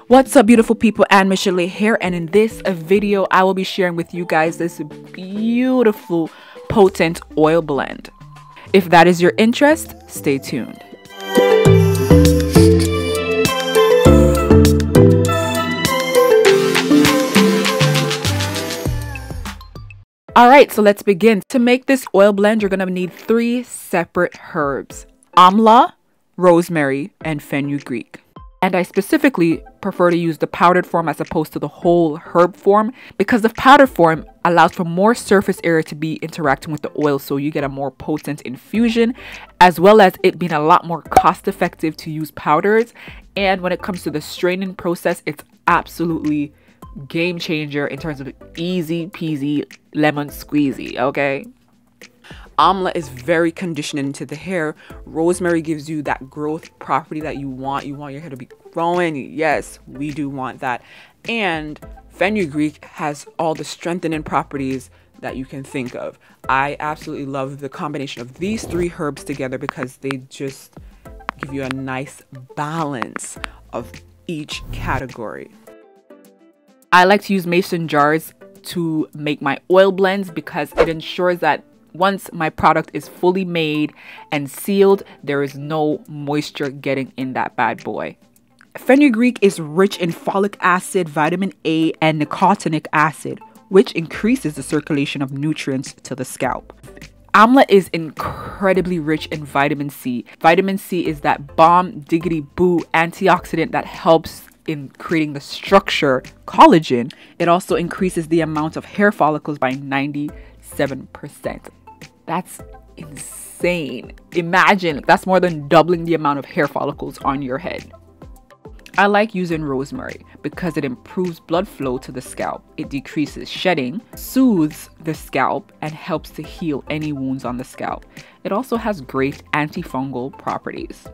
What's up, beautiful people, and Michelle here, and in this video I will be sharing with you guys this beautiful potent oil blend. If that is your interest, stay tuned. Alright, so let's begin. To make this oil blend, you're going to need 3 separate herbs: Amla, Rosemary, and Fenugreek. And I specifically prefer to use the powdered form as opposed to the whole herb form, because the powdered form allows for more surface area to be interacting with the oil, so you get a more potent infusion, as well as it being a lot more cost effective to use powders. And when it comes to the straining process, it's absolutely game changer in terms of easy peasy lemon squeezy. Okay, Amla is very conditioning to the hair. Rosemary gives you that growth property that you want. You want your hair to be growing. Yes, we do want that. And Fenugreek has all the strengthening properties that you can think of. I absolutely love the combination of these 3 herbs together because they just give you a nice balance of each category. I like to use mason jars to make my oil blends because it ensures that once my product is fully made and sealed, there is no moisture getting in that bad boy. Fenugreek is rich in folic acid, vitamin A, and nicotinic acid, which increases the circulation of nutrients to the scalp. Amla is incredibly rich in vitamin C. Vitamin C is that bomb diggity boo antioxidant that helps in creating the structure collagen. It also increases the amount of hair follicles by 97%. That's insane. Imagine, that's more than doubling the amount of hair follicles on your head. I like using rosemary because it improves blood flow to the scalp. It decreases shedding, soothes the scalp, and helps to heal any wounds on the scalp. It also has great antifungal properties.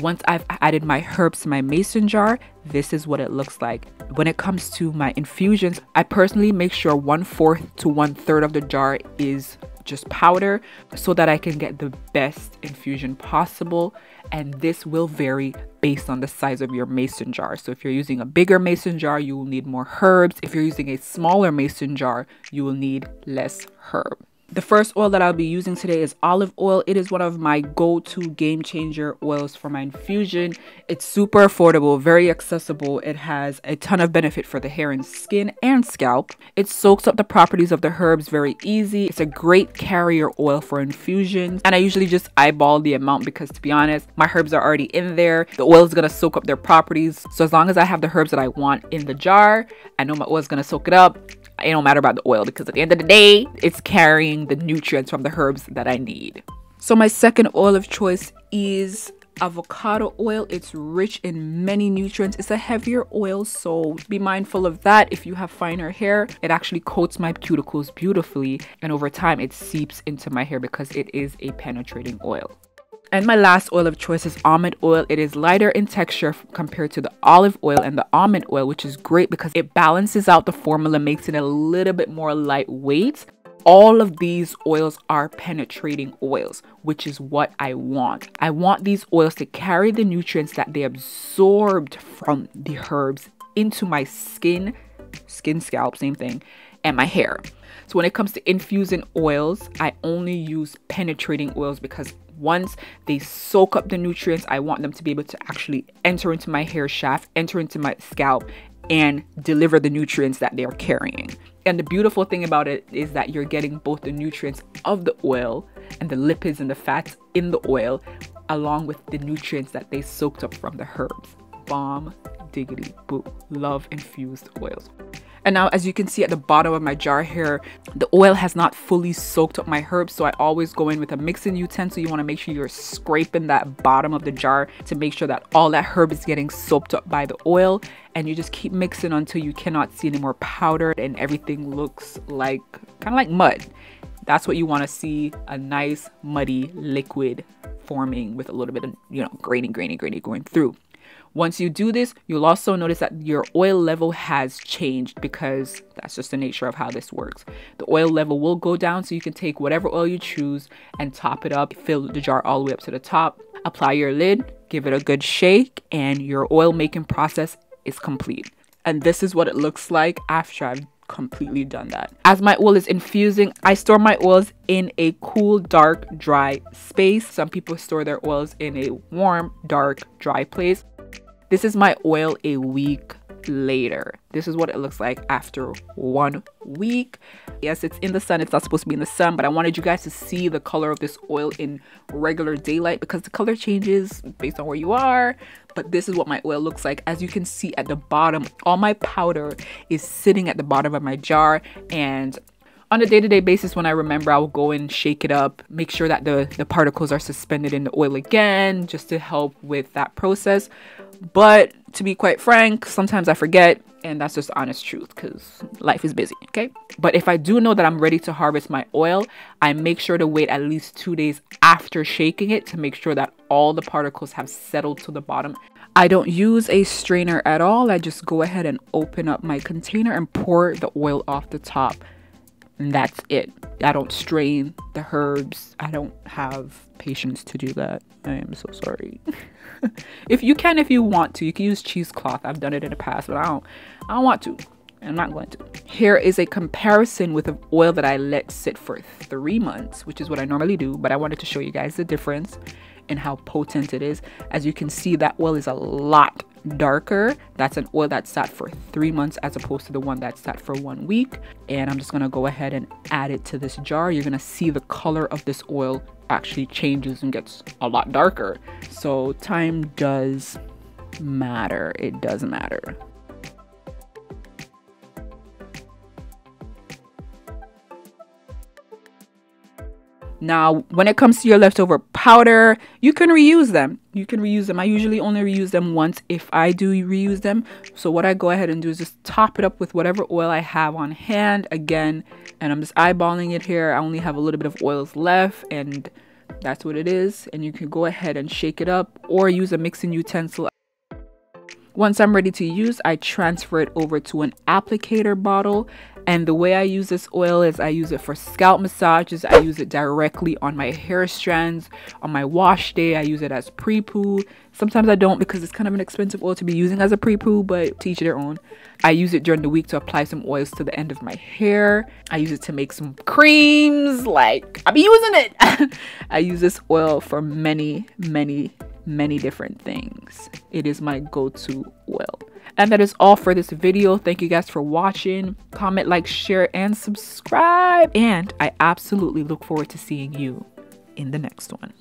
Once I've added my herbs to my mason jar, this is what it looks like. When it comes to my infusions, I personally make sure 1/4 to 1/3 of the jar is just powder so that I can get the best infusion possible. And this will vary based on the size of your mason jar. So if you're using a bigger mason jar, you will need more herbs. If you're using a smaller mason jar, you will need less herb. The first oil that I'll be using today is olive oil. It is one of my go-to game changer oils for my infusion. It's super affordable, very accessible. It has a ton of benefit for the hair and skin and scalp. It soaks up the properties of the herbs very easy. It's a great carrier oil for infusions. And I usually just eyeball the amount because, to be honest, my herbs are already in there. The oil is going to soak up their properties. So as long as I have the herbs that I want in the jar, I know my oil is going to soak it up. It don't matter about the oil because at the end of the day, it's carrying the nutrients from the herbs that I need. So my second oil of choice is avocado oil. It's rich in many nutrients. It's a heavier oil, so be mindful of that. If you have finer hair, it actually coats my cuticles beautifully, and over time it seeps into my hair because it is a penetrating oil. And my last oil of choice is almond oil. It is lighter in texture compared to the olive oil and the almond oil, which is great because it balances out the formula, makes it a little bit more lightweight. All of these oils are penetrating oils, which is what I want. I want these oils to carry the nutrients that they absorbed from the herbs into my skin, scalp, same thing, and my hair. So when it comes to infusing oils, I only use penetrating oils because once they soak up the nutrients, I want them to be able to actually enter into my hair shaft, enter into my scalp, and deliver the nutrients that they are carrying. And the beautiful thing about it is that you're getting both the nutrients of the oil and the lipids and the fats in the oil, along with the nutrients that they soaked up from the herbs. Bomb diggity boo. Love infused oils. And now, as you can see at the bottom of my jar here, the oil has not fully soaked up my herbs, so I always go in with a mixing utensil. You want to make sure you're scraping that bottom of the jar to make sure that all that herb is getting soaked up by the oil, and you just keep mixing until you cannot see any more powder and everything looks like kind of like mud. That's what you want to see, a nice muddy liquid forming with a little bit of, grainy going through. Once you do this, you'll also notice that your oil level has changed because that's just the nature of how this works. The oil level will go down, so you can take whatever oil you choose and top it up, fill the jar all the way up to the top, apply your lid, give it a good shake, and your oil making process is complete. And this is what it looks like after I've completely done that. As my oil is infusing, I store my oils in a cool, dark, dry space. Some people store their oils in a warm, dark, dry place. This is my oil a week later. This is what it looks like after 1 week. Yes, it's in the sun. It's not supposed to be in the sun, but I wanted you guys to see the color of this oil in regular daylight because the color changes based on where you are. But this is what my oil looks like. As you can see at the bottom, all my powder is sitting at the bottom of my jar, and on a day-to-day basis, when I remember, I will go and shake it up, make sure that the particles are suspended in the oil again, just to help with that process. But to be quite frank, sometimes I forget, and that's just the honest truth because life is busy, okay? But if I do know that I'm ready to harvest my oil, I make sure to wait at least 2 days after shaking it to make sure that all the particles have settled to the bottom. I don't use a strainer at all. I just go ahead and open up my container and pour the oil off the top. And that's it. I don't strain the herbs. I don't have patience to do that. I am so sorry. If you want to, you can use cheesecloth. I've done it in the past, but I don't want to. I'm not going to. Here is a comparison with an oil that I let sit for 3 months, which is what I normally do, but I wanted to show you guys the difference and how potent it is. As you can see, that oil is a lot darker. That's an oil that sat for 3 months as opposed to the one that sat for 1 week. And I'm just going to go ahead and add it to this jar. You're going to see the color of this oil actually changes and gets a lot darker. So time does matter. It does matter. Now, when it comes to your leftover powder, you can reuse them. I usually only reuse them once if I do reuse them. So what I go ahead and do is just top it up with whatever oil I have on hand again. And I'm just eyeballing it here. I only have a little bit of oils left, and that's what it is. And you can go ahead and shake it up or use a mixing utensil. Once I'm ready to use, I transfer it over to an applicator bottle. And the way I use this oil is I use it for scalp massages. I use it directly on my hair strands. On my wash day, I use it as pre-poo. Sometimes I don't because it's kind of an expensive oil to be using as a pre-poo, but to each their own. I use it during the week to apply some oils to the end of my hair. I use it to make some creams. Like, I be using it. I use this oil for many different things. It is my go-to oil. And that is all for this video. Thank you guys for watching. Comment, like, share, and subscribe. And I absolutely look forward to seeing you in the next one.